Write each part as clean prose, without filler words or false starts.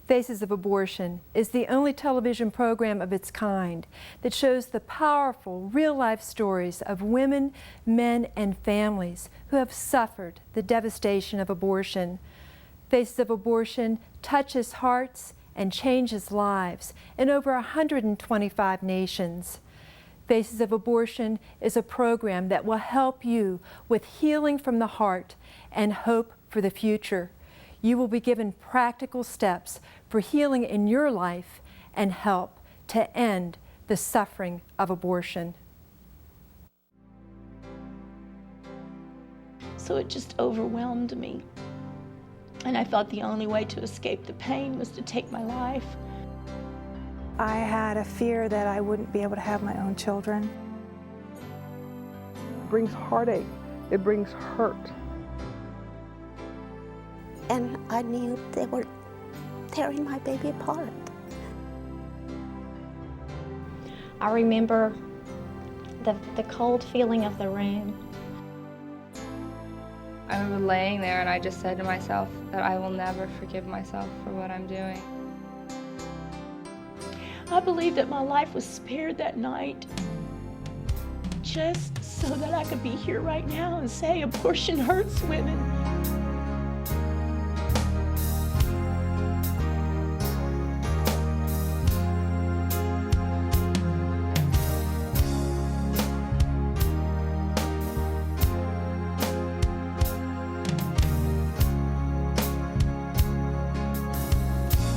Faces of Abortion is the only television program of its kind that shows the powerful, real-life stories of women, men, and families who have suffered the devastation of abortion. Faces of Abortion touches hearts and changes lives in over 125 nations. Faces of Abortion is a program that will help you with healing from the heart and hope for the future. You will be given practical steps for healing in your life and help to end the suffering of abortion. So it just overwhelmed me. And I thought the only way to escape the pain was to take my life. I had a fear that I wouldn't be able to have my own children. It brings heartache. It brings hurt. And I knew they were tearing my baby apart. I remember the cold feeling of the room. I remember laying there and I just said to myself that I will never forgive myself for what I'm doing. I believe that my life was spared that night just so that I could be here right now and say abortion hurts women.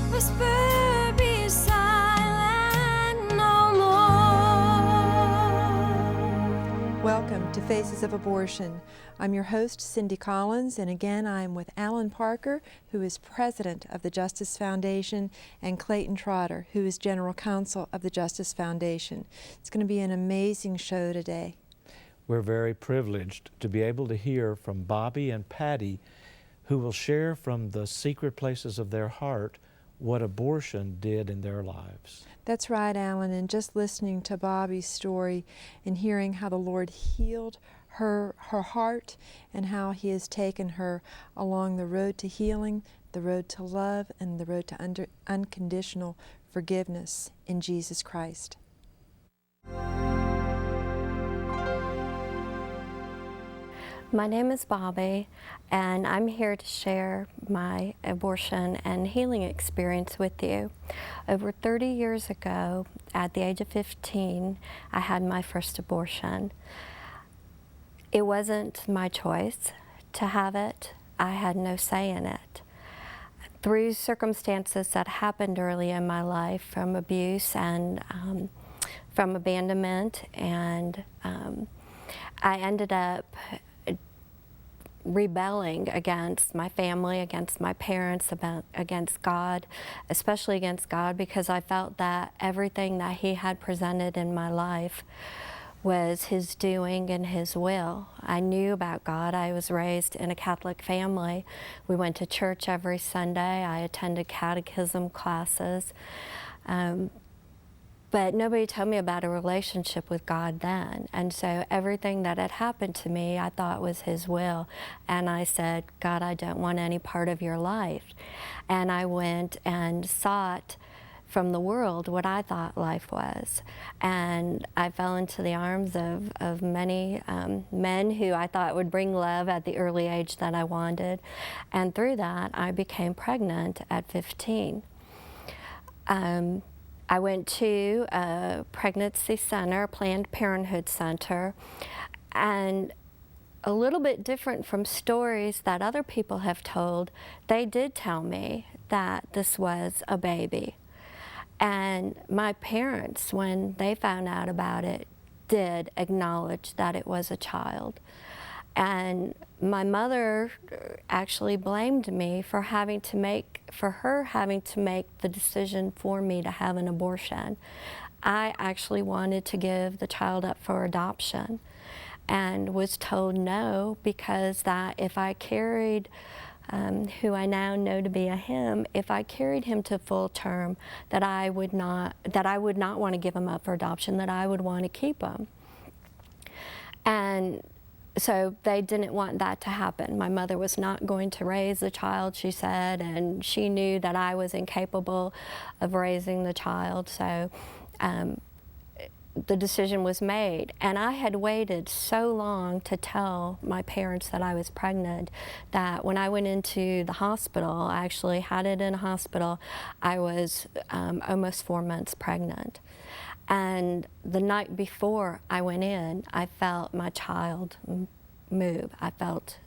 Whisper, be silent no more. Welcome to Faces of Abortion. I'm your host, Cindy Collins, and again I'm with Alan Parker, who is president of the Justice Foundation, and Clayton Trotter, who is general counsel of the Justice Foundation. It's going to be an amazing show today. We're very privileged to be able to hear from Bobby and Patty, who will share from the secret places of their heart what abortion did in their lives. That's right, Alan, and just listening to Bobby's story and hearing how the Lord healed her heart and how He has taken her along the road to healing, the road to love, and the road to unconditional forgiveness in Jesus Christ. My name is Bobby, and I'm here to share my abortion and healing experience with you. Over 30 years ago, at the age of 15, I had my first abortion. It wasn't my choice to have it. I had no say in it. Through circumstances that happened early in my life, from abuse and from abandonment, and I ended up rebelling against my family, against my parents, against God, especially against God, because I felt that everything that He had presented in my life was His doing and His will. I knew about God. I was raised in a Catholic family. We went to church every Sunday. I attended catechism classes. But nobody told me about a relationship with God then. And so everything that had happened to me, I thought was His will. And I said, God, I don't want any part of your life. And I went and sought from the world what I thought life was. And I fell into the arms of many men who I thought would bring love at the early age that I wanted. And through that, I became pregnant at 15. I went to a pregnancy center, a Planned Parenthood center, and a little bit different from stories that other people have told, they did tell me that this was a baby. And my parents, when they found out about it, did acknowledge that it was a child. And my mother actually blamed me for her having to make the decision for me to have an abortion. I actually wanted to give the child up for adoption and was told no, because that if I carried who I now know to be a him, if I carried him to full term, that I would not want to give him up for adoption, that I would want to keep him. And So they didn't want that to happen. My mother was not going to raise the child, she said, and she knew that I was incapable of raising the child. So the decision was made, and I had waited so long to tell my parents that I was pregnant that when I went into the hospital, I actually had it in a hospital, I was almost 4 months pregnant. And the night before I went in, I felt my child move. I felt,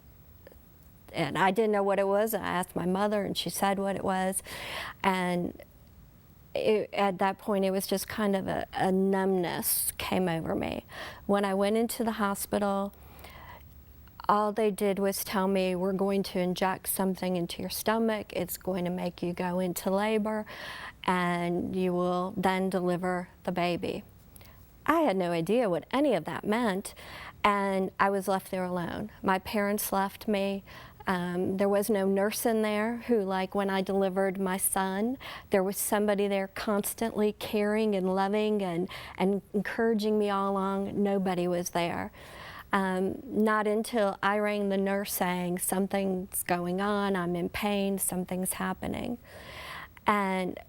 and I didn't know what it was. I asked my mother, and she said what it was. And at that point, it was just kind of a numbness came over me. When I went into the hospital, all they did was tell me, we're going to inject something into your stomach. It's going to make you go into labor, and you will then deliver the baby. I had no idea what any of that meant, and I was left there alone. My parents left me. There was no nurse in there who, like when I delivered my son, there was somebody there constantly caring and loving and encouraging me all along. Nobody was there. Not until I rang the nurse saying, something's going on, I'm in pain, something's happening. And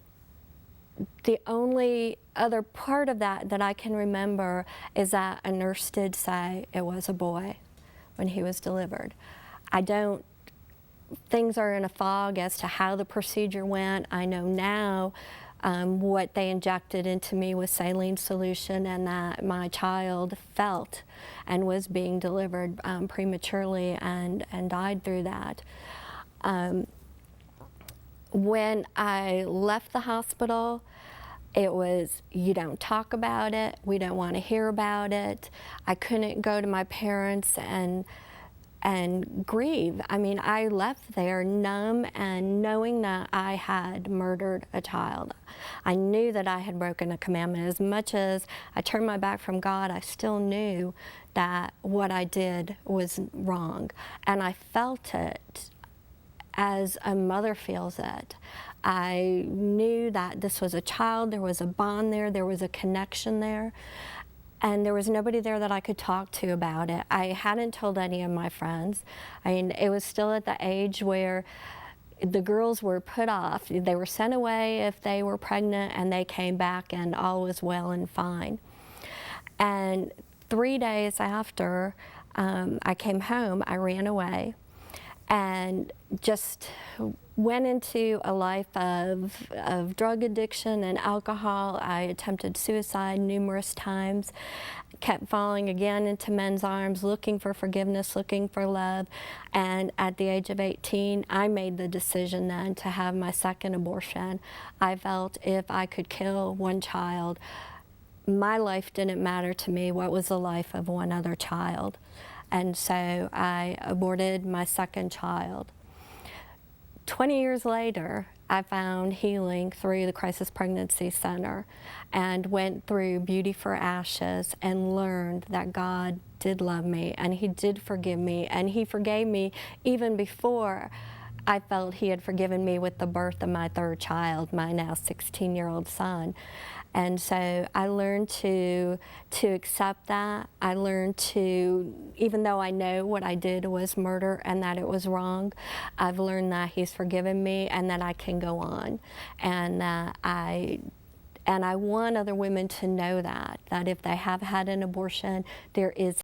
the only other part of that I can remember is that a nurse did say it was a boy when he was delivered. Things are in a fog as to how the procedure went. I know now what they injected into me was saline solution, and that my child felt and was being delivered prematurely and died through that. When I left the hospital, it was, you don't talk about it, we don't want to hear about it. I couldn't go to my parents and grieve. I mean, I left there numb and knowing that I had murdered a child. I knew that I had broken a commandment. As much as I turned my back from God, I still knew that what I did was wrong. And I felt it as a mother feels it. I knew that this was a child, there was a bond there was a connection there. And there was nobody there that I could talk to about it. I hadn't told any of my friends. I mean, it was still at the age where the girls were put off. They were sent away if they were pregnant, and they came back and all was well and fine. And 3 days after I came home, I ran away and just went into a life of drug addiction and alcohol. I attempted suicide numerous times, kept falling again into men's arms, looking for forgiveness, looking for love. And at the age of 18, I made the decision then to have my second abortion. I felt if I could kill one child, my life didn't matter to me. What was the life of one other child? And so I aborted my second child. 20 years later, I found healing through the Crisis Pregnancy Center and went through Beauty for Ashes and learned that God did love me and He did forgive me, and He forgave me even before I felt He had forgiven me with the birth of my third child, my now 16-year-old son. And so I learned to accept that. I learned to, even though I know what I did was murder and that it was wrong, I've learned that He's forgiven me and that I can go on. And that I want other women to know that if they have had an abortion, there is